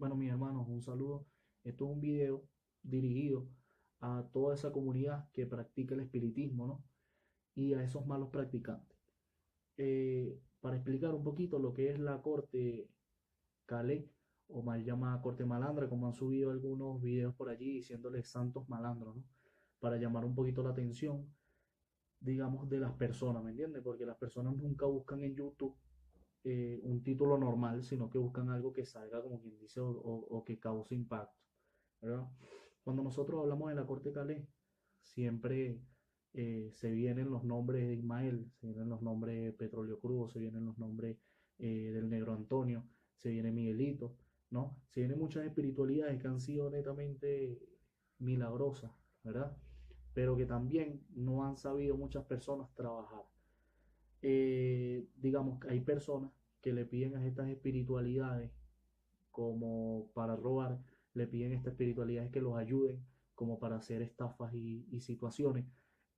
Bueno, mis hermanos, un saludo. Esto es un video dirigido a toda esa comunidad que practica el espiritismo, ¿no? Y a esos malos practicantes. Para explicar un poquito lo que es la corte Calais, o mal llamada corte malandra, como han subido algunos videos por allí diciéndoles santos malandros, ¿no? Para llamar un poquito la atención, digamos, de las personas, ¿me entiendes? Porque las personas nunca buscan en YouTube un título normal, sino que buscan algo que salga, como quien dice, o que cause impacto, ¿verdad? Cuando nosotros hablamos de la corte Calais, siempre se vienen los nombres de Ismael, se vienen los nombres de Petróleo Crudo, se vienen los nombres del Negro Antonio, se viene Miguelito, ¿no? Se vienen muchas espiritualidades que han sido netamente milagrosas, ¿verdad? Pero que también no han sabido muchas personas trabajar. Digamos que hay personas que le piden a estas espiritualidades como para robar, le piden a estas espiritualidades que los ayuden como para hacer estafas y situaciones.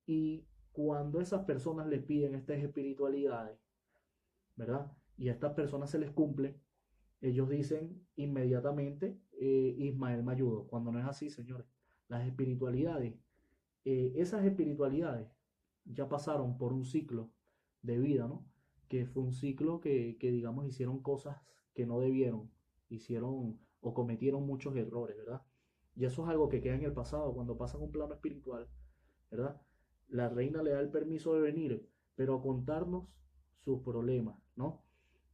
Y cuando esas personas le piden estas espiritualidades, ¿verdad? Y a estas personas se les cumple, ellos dicen inmediatamente, Ismael me ayudó, cuando no es así, señores. Las espiritualidades, esas espiritualidades ya pasaron por un ciclo de vida, ¿no? Que fue un ciclo que, digamos, hicieron cosas que no debieron, hicieron o cometieron muchos errores, ¿verdad? Y eso es algo que queda en el pasado, cuando pasa a un plano espiritual, ¿verdad? La reina le da el permiso de venir, pero a contarnos sus problemas, ¿no?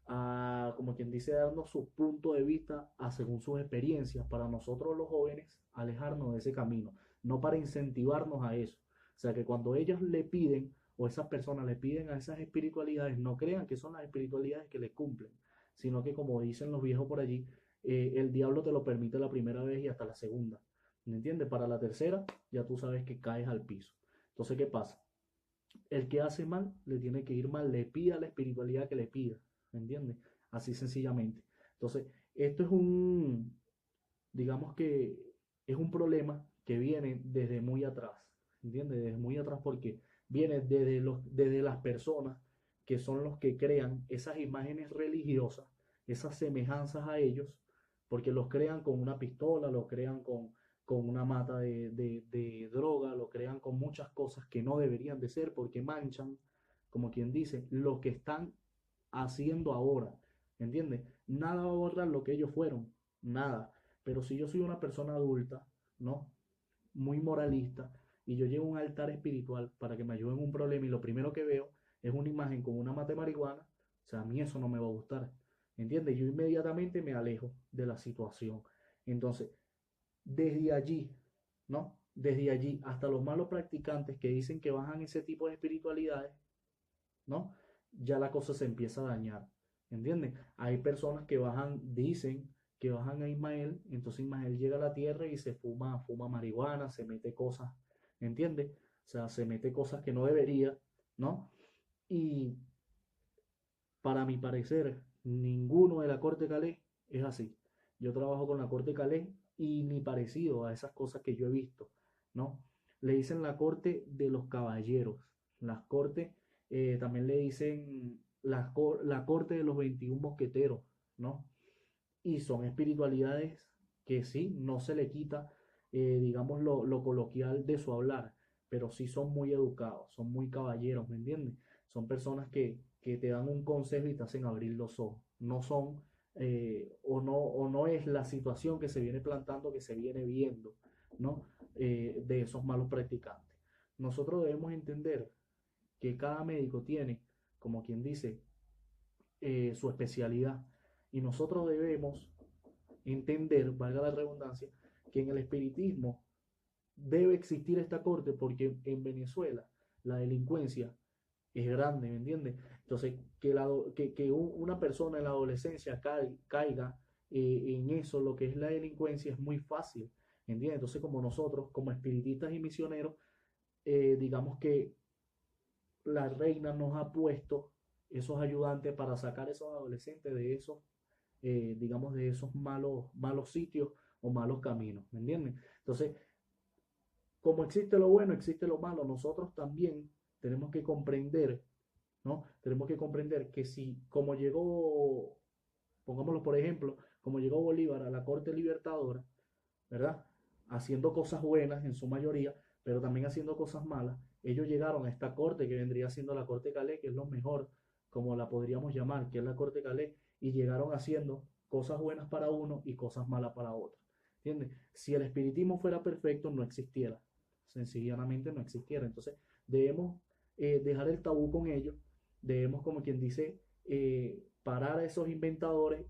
A, como quien dice, darnos su punto de vista a según sus experiencias, para nosotros los jóvenes alejarnos de ese camino, no para incentivarnos a eso. O sea, que cuando ellas le piden, o esas personas le piden a esas espiritualidades, no crean que son las espiritualidades que les cumplen, sino que como dicen los viejos por allí, el diablo te lo permite la primera vez y hasta la segunda. ¿Me entiendes? Para la tercera, ya tú sabes que caes al piso. Entonces, ¿qué pasa? El que hace mal le tiene que ir mal, le pida la espiritualidad que le pida, ¿me entiendes? Así sencillamente. Entonces, esto es digamos que es un problema que viene desde muy atrás, ¿entiendes? Desde muy atrás porque viene desde las personas que son los que crean esas imágenes religiosas, esas semejanzas a ellos, porque los crean con una pistola, los crean con una mata de droga, lo crean con muchas cosas que no deberían de ser porque manchan, como quien dice, lo que están haciendo ahora, ¿entiendes? Nada va a borrar lo que ellos fueron, nada. Pero si yo soy una persona adulta, ¿no? Muy moralista, y yo llevo un altar espiritual para que me ayude en un problema y lo primero que veo es una imagen con una mata de marihuana, o sea, a mí eso no me va a gustar, ¿entiendes? Yo inmediatamente me alejo de la situación. Entonces, desde allí, ¿no? Desde allí hasta los malos practicantes que dicen que bajan ese tipo de espiritualidades, ¿no? Ya la cosa se empieza a dañar, ¿entienden? Hay personas que bajan, dicen que bajan a Ismael, entonces Ismael llega a la tierra y se fuma marihuana, se mete cosas, ¿entiendes? O sea, se mete cosas que no debería, ¿no? Y para mi parecer, ninguno de la Corte Calais es así. Yo trabajo con la Corte Calais y ni parecido a esas cosas que yo he visto, ¿no? Le dicen la Corte de los Caballeros. Las Cortes también le dicen la Corte de los 21 Mosqueteros, ¿no? Y son espiritualidades que sí, no se le quita, digamos, lo coloquial de su hablar, pero sí son muy educados, son muy caballeros, ¿me entiendes? Son personas que te dan un consejo y te hacen abrir los ojos. No son, o no es la situación que se viene plantando, que se viene viendo, ¿no? De esos malos practicantes. Nosotros debemos entender que cada médico tiene, como quien dice, su especialidad. Y nosotros debemos entender, valga la redundancia, que en el espiritismo debe existir esta corte porque en Venezuela la delincuencia es grande, ¿me entiendes? Entonces, que una persona en la adolescencia caiga en eso, lo que es la delincuencia, es muy fácil, ¿me entiendes? Entonces, como nosotros, como espiritistas y misioneros, digamos que la reina nos ha puesto esos ayudantes para sacar a esos adolescentes de esos, digamos, de esos malos sitios o malos caminos, ¿me entienden? Entonces, como existe lo bueno, existe lo malo, nosotros también tenemos que comprender, ¿no? Tenemos que comprender que si, como llegó, pongámoslo por ejemplo, como llegó Bolívar a la corte corte libertadora, ¿verdad? Haciendo cosas buenas en su mayoría, pero también haciendo cosas malas. Ellos llegaron a esta corte que vendría siendo la corte Calais, que es lo mejor, como la podríamos llamar, que es la corte Calais, y llegaron haciendo cosas buenas para uno y cosas malas para otro. ¿Entiendes? Si el espiritismo fuera perfecto, no existiera. Sencillamente no existiera. Entonces, debemos dejar el tabú con ellos, debemos, como quien dice, parar a esos inventadores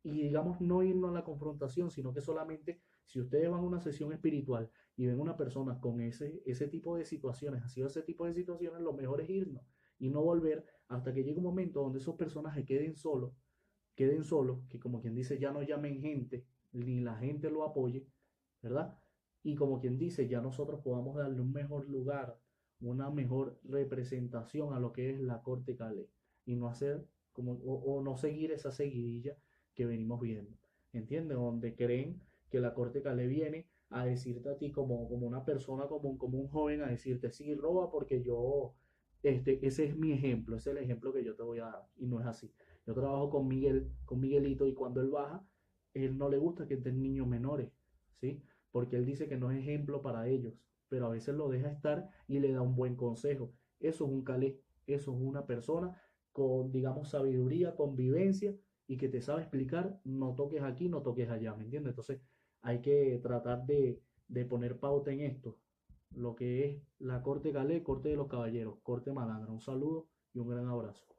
y, digamos, no irnos a la confrontación, sino que solamente si ustedes van a una sesión espiritual y ven una persona con ese tipo de situaciones, ha sido ese tipo de situaciones, lo mejor es irnos y no volver hasta que llegue un momento donde esos personajes queden solos, que como quien dice, ya no llamen gente, ni la gente lo apoye, ¿verdad? Y como quien dice, ya nosotros podamos darle un mejor lugar, una mejor representación a lo que es la corte Calais y no hacer o no seguir esa seguidilla que venimos viendo, ¿entiendes? Donde creen que la corte Calais viene a decirte a ti como una persona, como un joven, a decirte, sí, roba porque yo, ese es mi ejemplo, ese es el ejemplo que yo te voy a dar, y no es así. Yo trabajo con Miguel, con Miguelito, y cuando él baja, él no le gusta que estén niños menores, ¿sí? Porque él dice que no es ejemplo para ellos, pero a veces lo deja estar y le da un buen consejo. Eso es un calé, eso es una persona con, digamos, sabiduría, convivencia y que te sabe explicar, no toques aquí, no toques allá, ¿me entiendes? Entonces hay que tratar de poner pauta en esto, lo que es la corte calé, corte de los caballeros, corte malandra. Un saludo y un gran abrazo.